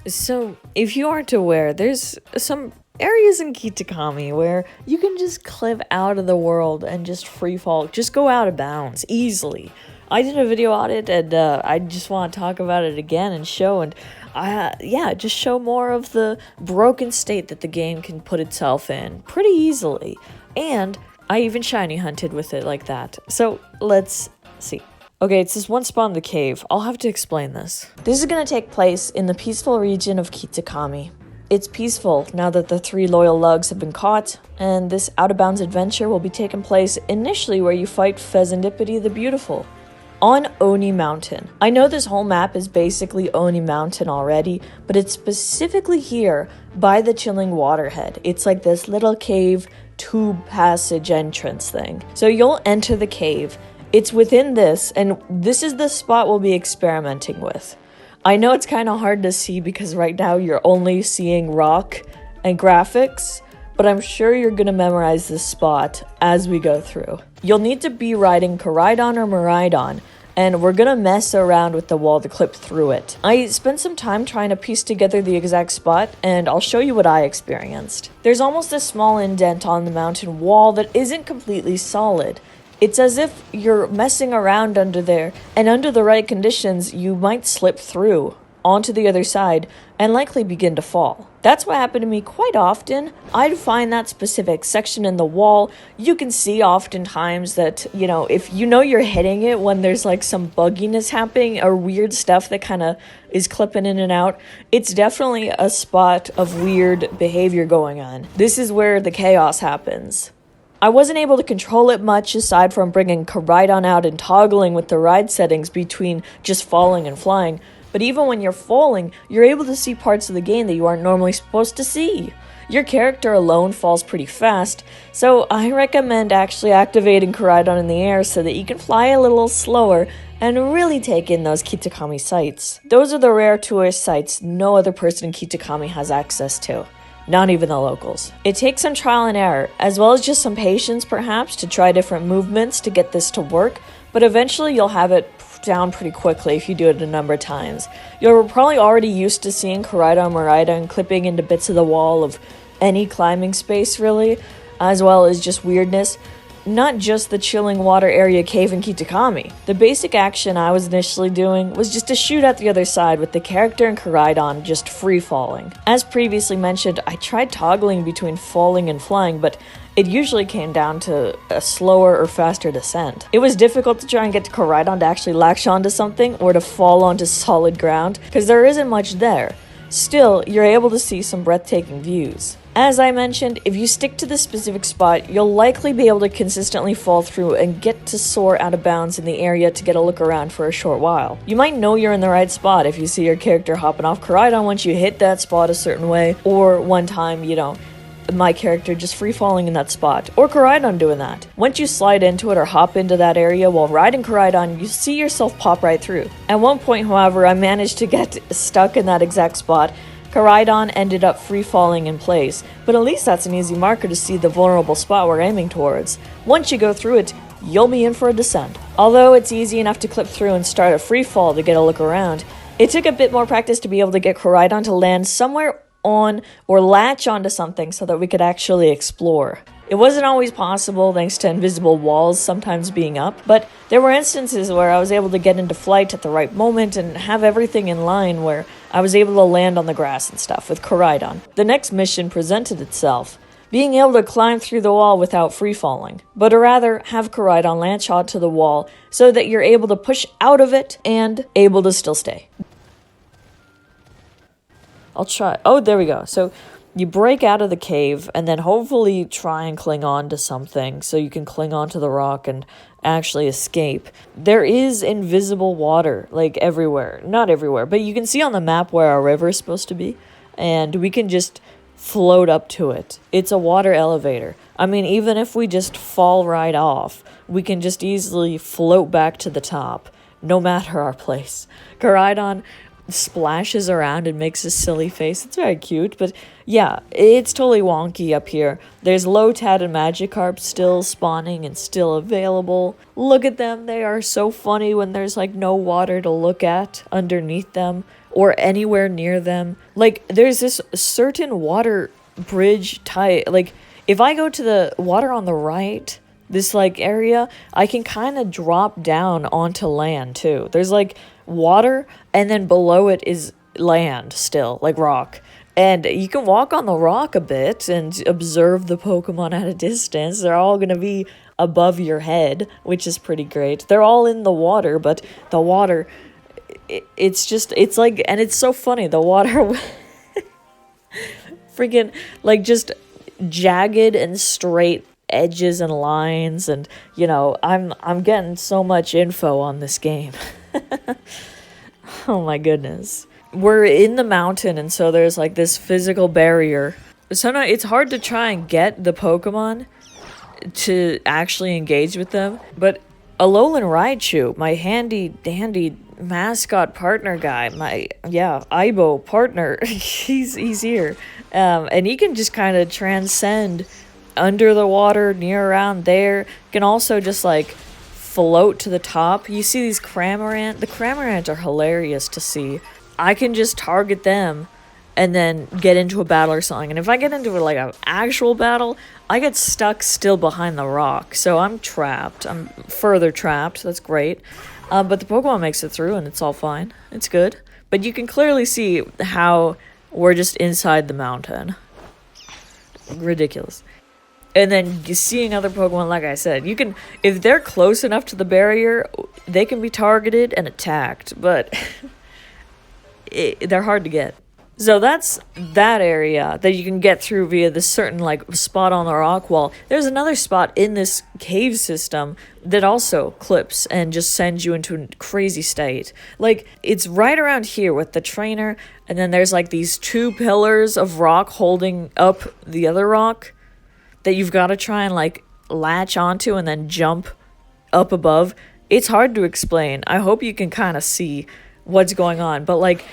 So, if you aren't aware, there's some areas in Kitakami where you can just clip out of the world and just free fall, just go out of bounds easily. I did a video on it, and I just want to talk about it again and show, and yeah, just show more of the broken state that the game can put itself in pretty easily. And I even shiny hunted with it like that. So let's see. Okay, it's this one spot in the cave. I'll have to explain this. This is gonna take place in the peaceful region of Kitakami. It's peaceful now that the 3 loyal lugs have been caught, and this out-of-bounds adventure will be taking place initially where you fight Pheasantipity the Beautiful on Oni Mountain. I know this whole map is basically Oni Mountain already, but it's specifically here by the Chilling Waterhead. It's like this little cave tube passage entrance thing. So you'll enter the cave. It's within this, and this is the spot we'll be experimenting with. I know it's kind of hard to see because right now you're only seeing rock and graphics, but I'm sure you're going to memorize this spot as we go through. You'll need to be riding Koraidon or Miraidon, and we're going to mess around with the wall to clip through it. I spent some time trying to piece together the exact spot, and I'll show you what I experienced. There's almost a small indent on the mountain wall that isn't completely solid. It's as if you're messing around under there, and under the right conditions, you might slip through onto the other side and likely begin to fall. That's what happened to me quite often. I'd find that specific section in the wall. You can see oftentimes that, if you know you're hitting it when there's like some bugginess happening or weird stuff that kind of is clipping in and out, it's definitely a spot of weird behavior going on. This is where the chaos happens. I wasn't able to control it much aside from bringing Koraidon out and toggling with the ride settings between just falling and flying, but even when you're falling, you're able to see parts of the game that you aren't normally supposed to see. Your character alone falls pretty fast, so I recommend actually activating Koraidon in the air so that you can fly a little slower and really take in those Kitakami sights. Those are the rare tourist sites no other person in Kitakami has access to. Not even the locals. It takes some trial and error, as well as just some patience perhaps to try different movements to get this to work, but eventually you'll have it down pretty quickly if you do it a number of times. You're probably already used to seeing Koraidon Miraidon clipping into bits of the wall of any climbing space really, as well as just weirdness. Not just the Chilling Water area cave in Kitakami. The basic action I was initially doing was just to shoot at the other side with the character and Koraidon just free falling. As previously mentioned, I tried toggling between falling and flying, but it usually came down to a slower or faster descent. It was difficult to try and get Koraidon to actually latch onto something or to fall onto solid ground, because there isn't much there. Still, you're able to see some breathtaking views. As I mentioned, if you stick to this specific spot, you'll likely be able to consistently fall through and get to soar out of bounds in the area to get a look around for a short while. You might know you're in the right spot if you see your character hopping off Koraidon once you hit that spot a certain way, or one time, my character just free falling in that spot, or Koraidon doing that. Once you slide into it or hop into that area while riding Koraidon, you see yourself pop right through. At one point, however, I managed to get stuck in that exact spot. Koraidon ended up free falling in place, but at least that's an easy marker to see the vulnerable spot we're aiming towards. Once you go through it, you'll be in for a descent. Although it's easy enough to clip through and start a free fall to get a look around, it took a bit more practice to be able to get Koraidon to land somewhere on or latch onto something so that we could actually explore. It wasn't always possible thanks to invisible walls sometimes being up, but there were instances where I was able to get into flight at the right moment and have everything in line where I was able to land on the grass and stuff with Koraidon. The next mission presented itself, being able to climb through the wall without free falling, but rather have Koraidon latch onto the wall so that you're able to push out of it and able to still stay. I'll try. Oh, there we go. So you break out of the cave and then hopefully try and cling on to something so you can cling onto the rock and actually escape. There is invisible water like everywhere. Not everywhere, but you can see on the map where our river is supposed to be, and we can just float up to it. It's a water elevator. I mean, even if we just fall right off, we can just easily float back to the top, no matter our place. Koraidon splashes around and makes a silly face. It's very cute, but yeah, it's totally wonky up here. There's Lotad and Magikarp still spawning and still available. Look at them, they are so funny when there's like no water to look at underneath them, or anywhere near them. Like, there's this certain water bridge type. Like, if I go to the water on the right, this like area, I can kind of drop down onto land too. There's like water, and then below it is land still, like rock. And you can walk on the rock a bit and observe the Pokemon at a distance. They're all going to be above your head, which is pretty great. They're all in the water, but the water, it's like, and it's so funny, the water freaking, like, just jagged and straight edges and lines, and, you know, I'm getting so much info on this game. Oh my goodness. We're in the mountain, and so there's like this physical barrier. So now it's hard to try and get the Pokemon to actually engage with them. But Alolan Raichu, my handy dandy mascot partner guy, my Aibo partner, he's here. And he can just kind of transcend under the water, near around there. Can also just like float to the top. You see these Cramorant. The Cramorant are hilarious to see. I can just target them and then get into a battle or something. And if I get into like an actual battle, I get stuck still behind the rock. So I'm trapped. I'm further trapped. That's great. But the Pokemon makes it through and it's all fine. It's good. But you can clearly see how we're just inside the mountain. Ridiculous. And then seeing other Pokemon, like I said, you can, if they're close enough to the barrier, they can be targeted and attacked. But they're hard to get. So that's that area that you can get through via this certain like spot on the rock wall. There's another spot in this cave system that also clips and just sends you into a crazy state. Like, it's right around here with the trainer, and then there's like these two pillars of rock holding up the other rock that you've got to try and like latch onto and then jump up above. It's hard to explain. I hope you can kind of see what's going on, but like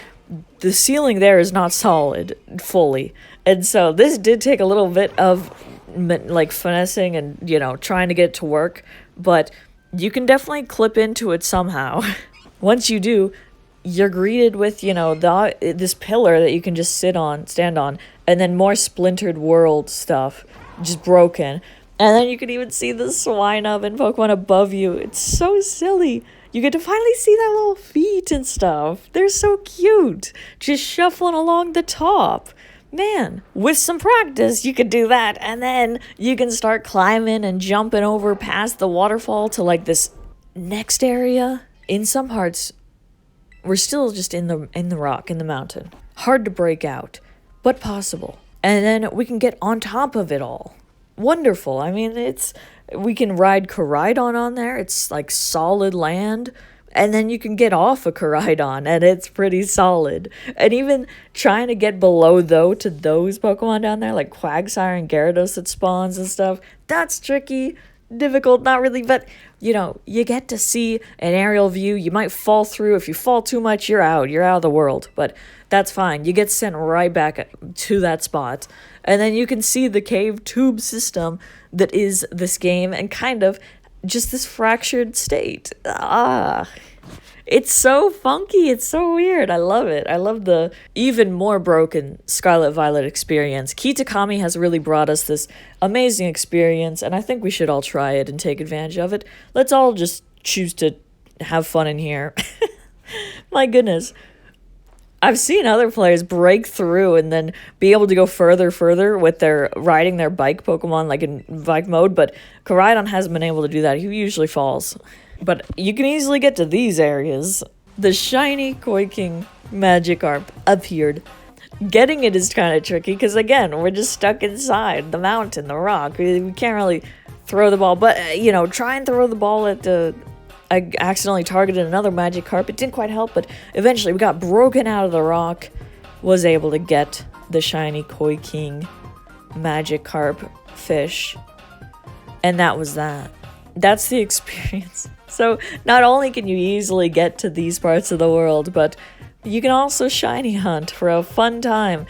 the ceiling there is not solid fully, and so this did take a little bit of like finessing and, you know, trying to get it to work, but you can definitely clip into it somehow. Once you do, you're greeted with, you know, this pillar that you can just stand on, and then more splintered world stuff, just broken. And then you can even see the Swinub and Pokemon above you. It's so silly. You get to finally see their little feet and stuff. They're so cute. Just shuffling along the top. Man, with some practice, you could do that. And then you can start climbing and jumping over past the waterfall to like this next area. In some parts, we're still just in the rock, in the mountain. Hard to break out, but possible. And then we can get on top of it all. Wonderful. I mean, we can ride Koraidon on there. It's like solid land. And then you can get off a Koraidon, and it's pretty solid. And even trying to get below, though, to those Pokemon down there, like Quagsire and Gyarados that spawns and stuff, that's tricky, difficult, not really, but, you know, you get to see an aerial view. You might fall through. If you fall too much, you're out. You're out of the world. But that's fine. You get sent right back to that spot. And then you can see the cave tube system that is this game and kind of just this fractured state. It's so funky. It's so weird. I love it. I love the even more broken Scarlet Violet experience. Kitakami has really brought us this amazing experience, and I think we should all try it and take advantage of it. Let's all just choose to have fun in here. My goodness. I've seen other players break through and then be able to go further with their riding their bike Pokemon, like in bike mode, but Koraidon hasn't been able to do that. He usually falls. But you can easily get to these areas. The shiny Koi King Magikarp appeared. Getting it is kind of tricky because, again, we're just stuck inside the mountain, the rock. We can't really throw the ball, but, you know, try and throw the ball at the... I accidentally targeted another Magikarp. It didn't quite help, but eventually we got broken out of the rock, was able to get the shiny Koi King Magikarp fish, and that was that. That's the experience. So not only can you easily get to these parts of the world, but you can also shiny hunt for a fun time.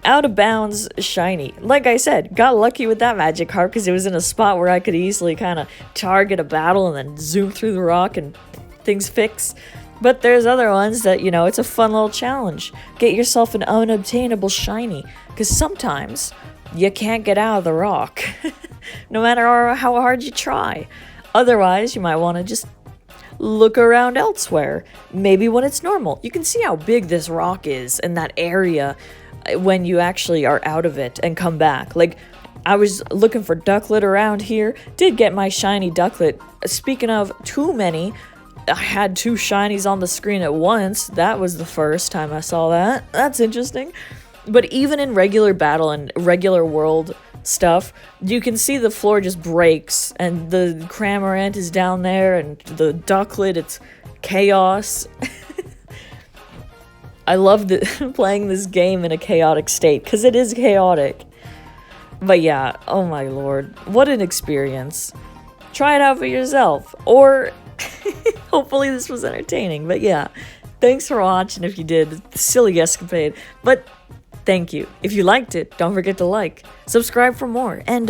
Out of bounds shiny. Like I said, got lucky with that Magikarp because it was in a spot where I could easily kind of target a battle and then zoom through the rock and things fix. But there's other ones that, you know, it's a fun little challenge. Get yourself an unobtainable shiny, because sometimes you can't get out of the rock, no matter how hard you try. Otherwise, you might want to just look around elsewhere. Maybe when it's normal. You can see how big this rock is in that area when you actually are out of it and come back. Like, I was looking for ducklet around here, did get my shiny ducklet. Speaking of too many, I had 2 shinies on the screen at once. That was the first time I saw that. That's interesting. But even in regular battle and regular world stuff, you can see the floor just breaks, and the Cramorant is down there, and the ducklet, it's chaos. I love playing this game in a chaotic state, because it is chaotic. But yeah, oh my lord, what an experience. Try it out for yourself, or hopefully this was entertaining. But yeah, thanks for watching if you did. Silly escapade, but thank you. If you liked it, don't forget to like, subscribe for more, and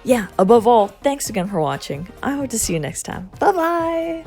yeah, above all, thanks again for watching. I hope to see you next time. Bye bye.